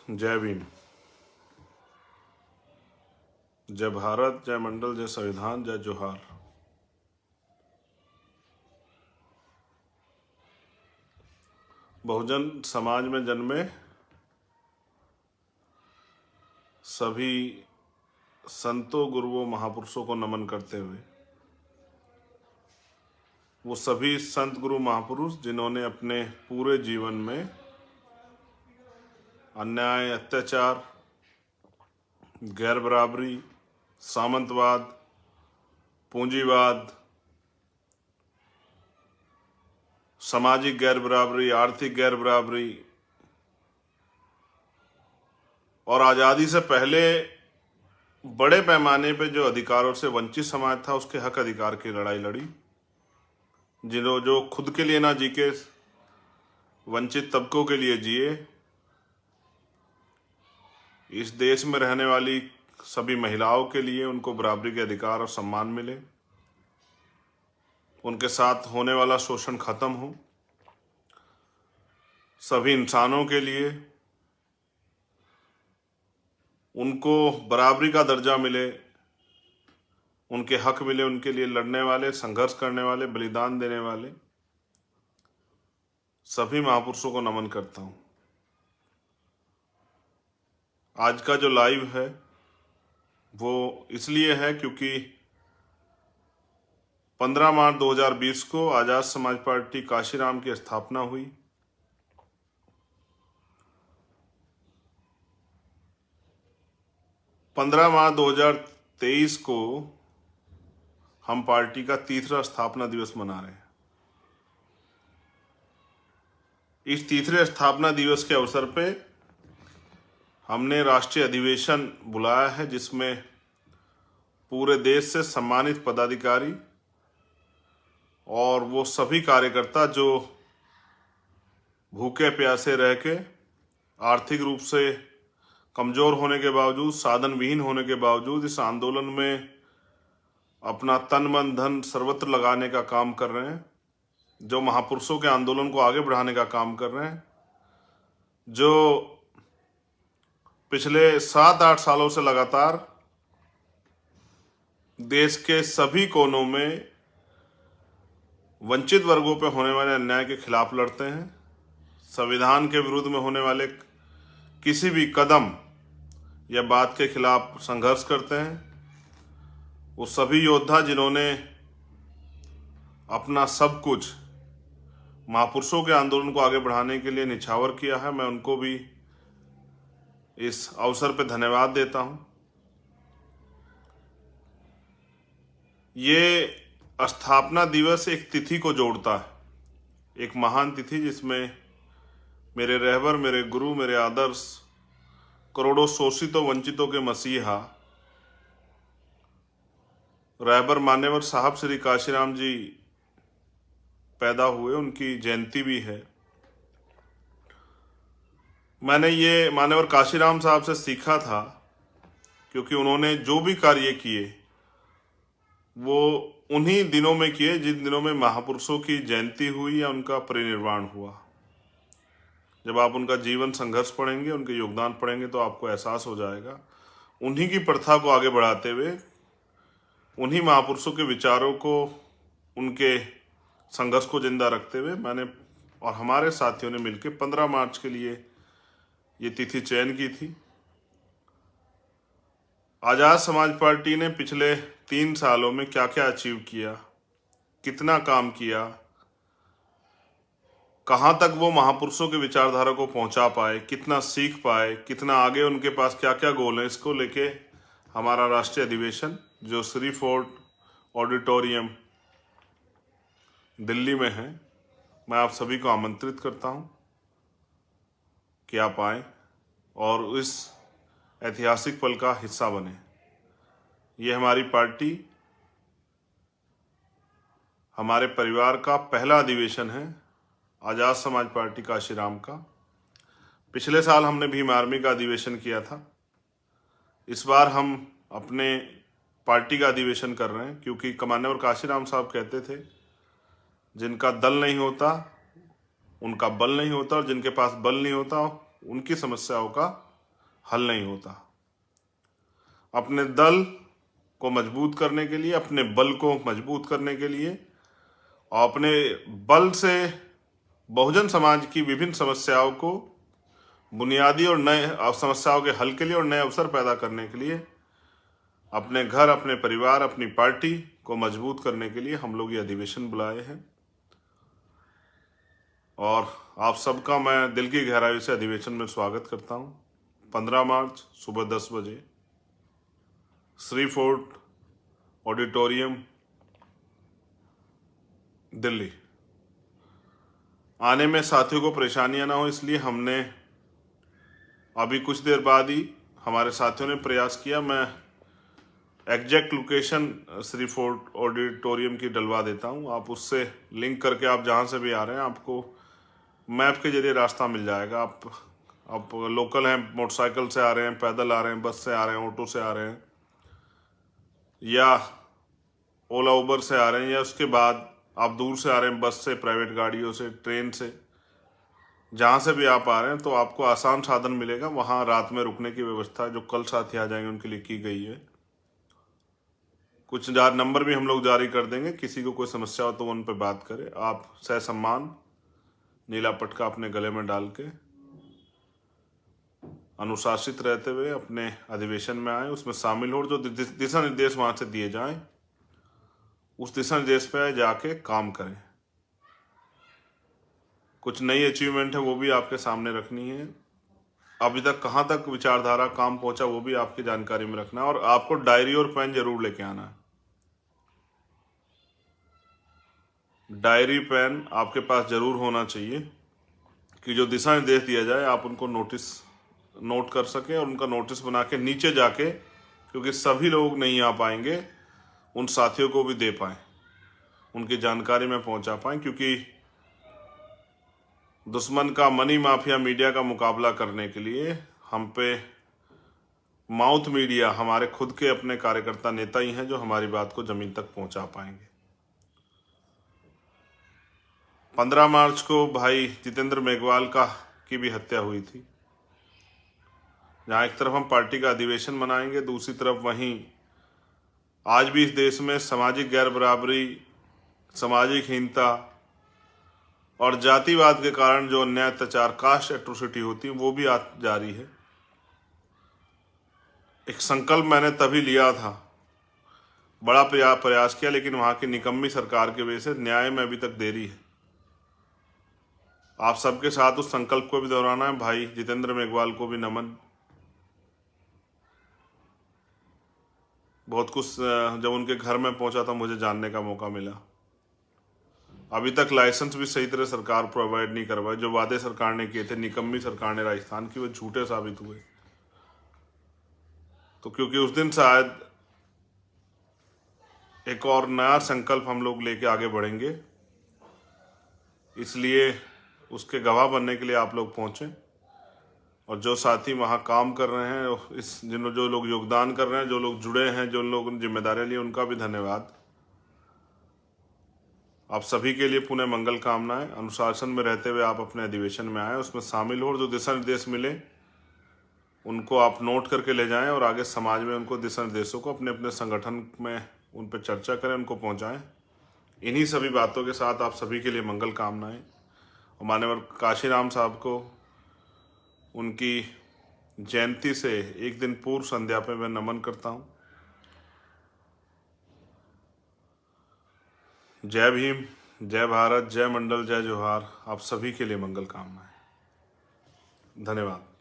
जय भीम। जय भारत, जय मंडल, जय संविधान, जय जोहार। बहुजन समाज में जन्मे सभी संतों, गुरुओं, महापुरुषों को नमन करते हुए, वो सभी संत, गुरु, महापुरुष जिन्होंने अपने पूरे जीवन में अन्याय, अत्याचार, गैर बराबरी, सामंतवाद, पूंजीवाद, सामाजिक गैर बराबरी, आर्थिक गैर बराबरी और आज़ादी से पहले बड़े पैमाने पे जो अधिकारों से वंचित समाज था उसके हक अधिकार की लड़ाई लड़ी। जो खुद के लिए ना जी के वंचित तबकों के लिए जिए। इस देश में रहने वाली सभी महिलाओं के लिए उनको बराबरी के अधिकार और सम्मान मिले, उनके साथ होने वाला शोषण खत्म हो, सभी इंसानों के लिए उनको बराबरी का दर्जा मिले, उनके हक मिले, उनके लिए लड़ने वाले, संघर्ष करने वाले, बलिदान देने वाले सभी महापुरुषों को नमन करता हूं। आज का जो लाइव है वो इसलिए है क्योंकि 15 मार्च 2020 को आजाद समाज पार्टी काशीराम की स्थापना हुई। पंद्रह मार्च 2023 को हम पार्टी का तीसरा स्थापना दिवस मना रहे हैं। इस तीसरे स्थापना दिवस के अवसर पे हमने राष्ट्रीय अधिवेशन बुलाया है, जिसमें पूरे देश से सम्मानित पदाधिकारी और वो सभी कार्यकर्ता जो भूखे प्यासे रह के आर्थिक रूप से कमजोर होने के बावजूद, साधन विहीन होने के बावजूद इस आंदोलन में अपना तन मन धन सर्वत्र लगाने का काम कर रहे हैं, जो महापुरुषों के आंदोलन को आगे बढ़ाने का काम कर रहे हैं, जो पिछले 7-8 सालों से लगातार देश के सभी कोनों में वंचित वर्गों पर होने वाले अन्याय के खिलाफ लड़ते हैं, संविधान के विरुद्ध में होने वाले किसी भी कदम या बात के खिलाफ संघर्ष करते हैं। वो सभी योद्धा जिन्होंने अपना सब कुछ महापुरुषों के आंदोलन को आगे बढ़ाने के लिए निछावर किया है, मैं उनको भी इस अवसर पर धन्यवाद देता हूं। ये स्थापना दिवस एक तिथि को जोड़ता है, एक महान तिथि जिसमें मेरे रहबर, मेरे गुरु, मेरे आदर्श, करोड़ों शोषितों वंचितों के मसीहा रहबर मान्यवर साहब श्री काशीराम जी पैदा हुए, उनकी जयंती भी है। मैंने ये मान्यवर काशीराम साहब से सीखा था क्योंकि उन्होंने जो भी कार्य किए वो उन्हीं दिनों में किए जिन दिनों में महापुरुषों की जयंती हुई या उनका परिनिर्वाण हुआ। जब आप उनका जीवन संघर्ष पढ़ेंगे, उनके योगदान पढ़ेंगे तो आपको एहसास हो जाएगा। उन्हीं की प्रथा को आगे बढ़ाते हुए, उन्हीं महापुरुषों के विचारों को, उनके संघर्ष को जिंदा रखते हुए मैंने और हमारे साथियों ने मिलकर 15 मार्च के लिए ये तिथि चयन की थी। आजाद समाज पार्टी ने पिछले 3 सालों में क्या क्या अचीव किया, कितना काम किया, कहाँ तक वो महापुरुषों के विचारधारा को पहुंचा पाए, कितना सीख पाए, कितना आगे उनके पास क्या क्या गोल है, इसको लेके हमारा राष्ट्रीय अधिवेशन जो श्री फोर्ट ऑडिटोरियम दिल्ली में है, मैं आप सभी को आमंत्रित करता हूं कि आप आएँ और इस ऐतिहासिक पल का हिस्सा बने। ये हमारी पार्टी, हमारे परिवार का पहला अधिवेशन है, आजाद समाज पार्टी काशीराम का। पिछले साल हमने भीम आर्मी का अधिवेशन किया था। इस बार हम अपने पार्टी का अधिवेशन कर रहे हैं क्योंकि मान्यवर काशीराम साहब कहते थे, जिनका दल नहीं होता उनका बल नहीं होता, और जिनके पास बल नहीं होता उनकी समस्याओं का हल नहीं होता। अपने दल को मजबूत करने के लिए, अपने बल को मजबूत करने के लिए और अपने बल से बहुजन समाज की विभिन्न समस्याओं को बुनियादी और नए समस्याओं के हल के लिए और नए अवसर पैदा करने के लिए, अपने घर, अपने परिवार, अपनी पार्टी को मजबूत करने के लिए हम लोग ये अधिवेशन बुलाए हैं। और आप सबका मैं दिल की गहराई से अधिवेशन में स्वागत करता हूं। 15 मार्च सुबह 10 बजे श्री फोर्ट ऑडिटोरियम, दिल्ली। आने में साथियों को परेशानियां ना हो, इसलिए हमने अभी कुछ देर बाद ही हमारे साथियों ने प्रयास किया। मैं exact location Shri fort auditorium की डलवा देता हूं। आप उससे लिंक करके आप जहां से भी आ रहे हैं, आपको मैप के जरिए रास्ता मिल जाएगा। आप लोकल हैं, मोटरसाइकिल से आ रहे हैं, पैदल आ रहे हैं, बस से आ रहे हैं, ऑटो से आ रहे हैं, या ओला उबर से आ रहे हैं, या उसके बाद आप दूर से आ रहे हैं, बस से, प्राइवेट गाड़ियों से, ट्रेन से, जहां से भी आप आ रहे हैं, तो आपको आसान साधन मिलेगा। वहां रात में रुकने की व्यवस्था जो कल साथी आ जाएंगे उनके लिए की गई है। कुछ नंबर भी हम लोग जारी कर देंगे, किसी को कोई समस्या हो तो उन पर बात करें। आप ससम्मान नीला पटका अपने गले में डाल के अनुशासित रहते हुए अपने अधिवेशन में आए, उसमें शामिल हो। जो दिशा निर्देश वहां से दिए जाएं, उस दिशा निर्देश पे जाके काम करें। कुछ नई अचीवमेंट है वो भी आपके सामने रखनी है। अभी तक कहाँ तक विचारधारा काम पहुंचा वो भी आपकी जानकारी में रखना है। और आपको डायरी और पेन जरूर लेके आना है। डायरी पेन आपके पास जरूर होना चाहिए कि जो दिशा निर्देश दिया जाए आप उनको नोट कर सकें और उनका नोटिस बना के नीचे जाके, क्योंकि सभी लोग नहीं आ पाएंगे, उन साथियों को भी दे पाएं, उनकी जानकारी में पहुंचा पाएं। क्योंकि दुश्मन का मनी माफिया मीडिया का मुकाबला करने के लिए हम पे माउथ मीडिया, हमारे खुद के अपने कार्यकर्ता नेता ही हैं जो हमारी बात को जमीन तक पहुंचा पाएंगे। 15 मार्च को भाई जितेंद्र मेघवाल की भी हत्या हुई थी। जहां एक तरफ हम पार्टी का अधिवेशन मनाएंगे, दूसरी तरफ वहीं आज भी इस देश में सामाजिक गैर बराबरी, सामाजिक हीनता और जातिवाद के कारण जो अन्याय, अत्याचार, कास्ट एट्रोसिटी होती है, वो भी जारी है। एक संकल्प मैंने तभी लिया था, बड़ा प्रयास किया, लेकिन वहां की निकम्मी सरकार की वजह से न्याय में अभी तक देरी है। आप सबके साथ उस संकल्प को भी दोहराना है। भाई जितेंद्र मेघवाल को भी नमन। बहुत कुछ जब उनके घर में पहुंचा था मुझे जानने का मौका मिला। अभी तक लाइसेंस भी सही तरह सरकार प्रोवाइड नहीं करवाए। जो वादे सरकार ने किए थे, निकम्मी सरकार ने राजस्थान की, वो झूठे साबित हुए। तो क्योंकि उस दिन शायद एक और नया संकल्प हम लोग लेके आगे बढ़ेंगे, इसलिए उसके गवाह बनने के लिए आप लोग पहुंचे। और जो साथी वहां काम कर रहे हैं, जो लोग योगदान कर रहे हैं, जो लोग जुड़े हैं, जो लोग जिम्मेदारियां ली, उनका भी धन्यवाद। आप सभी के लिए पुनः मंगल कामनाएं। अनुशासन में रहते हुए आप अपने अधिवेशन में आए, उसमें शामिल हो और जो दिशा निर्देश मिले उनको आप नोट करके ले जाएं और आगे समाज में उनको दिशा निर्देशों को अपने अपने संगठन में उन पर चर्चा करें, उनको पहुंचाएं। इन्हीं सभी बातों के साथ आप सभी के लिए मंगल कामनाएं। और माननीय काशीराम साहब को उनकी जयंती से एक दिन पूर्व संध्या पे मैं नमन करता हूं। जय भीम, जय भारत, जय मंडल, जय जोहार। आप सभी के लिए मंगल कामनाएं। धन्यवाद।